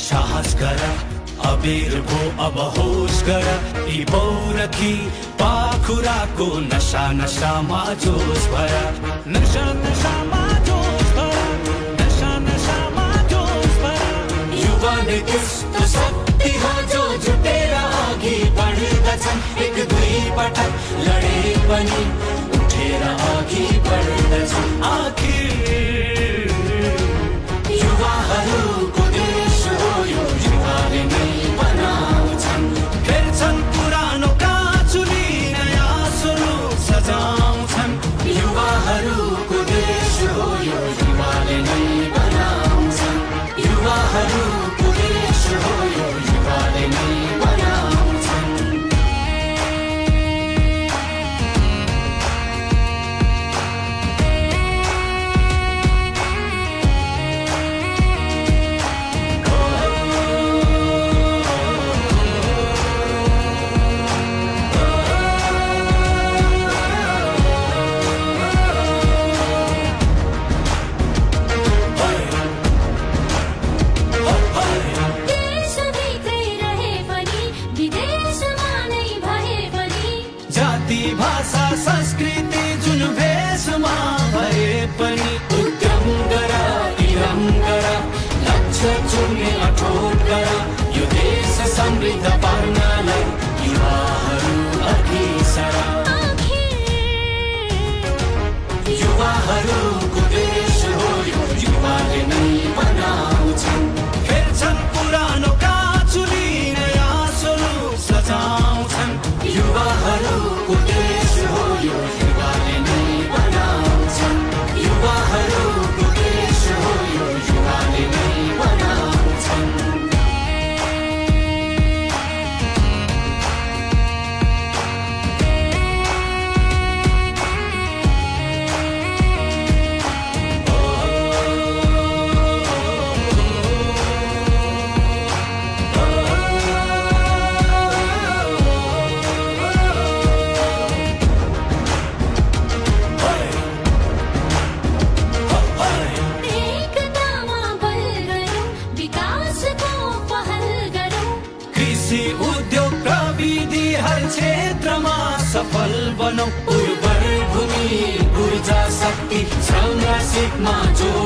साहस गर अबेर भो अब होस गर यी पौरखी पाखुराको नशा नशामा जोस भर नशा नशामा जोस भर नशा नशामा जोस भर युवा ने त्यस्तो शक्ति हो जो जुटेर अघि बढ्दछन् एक दुई पटक लडे पनि उठेर अघि बढ्दछन् आखिर युवाहरूको देश हो यो युवाले नै बनाउँछन् फेर्छन् पुरानो काँचुली नयाँ स्वरूप सजाउँछन् युवाहरूको देश हो यो युवाले नै बनाउँछन् युवाहरूको देश हो यो युवाले नै बनाउँछन् भाषा संस्कृति जुन भेषमा भए पनि उद्यम गर इरम गर लक्ष्य चुन्ने अठोट गर यो देश समृद्ध पार्नलाई युवाहरू अघि सर युवाहरूको देश हो यो युवाले नै बनाउँछन् फेर्छन् पुरानो काँचुली नयाँ स्वरूप सजाउँछन् युवाहरूको देश हो यो युवाले नै बनाउँछन् युवाहरूको देश हो यो युवाले नै बनाउँछन् उद्योग प्रविधि हर क्षेत्रमा सफल बनौ उर्वर भूमि ऊर्जा शक्ति श्रम र सिपमा जोड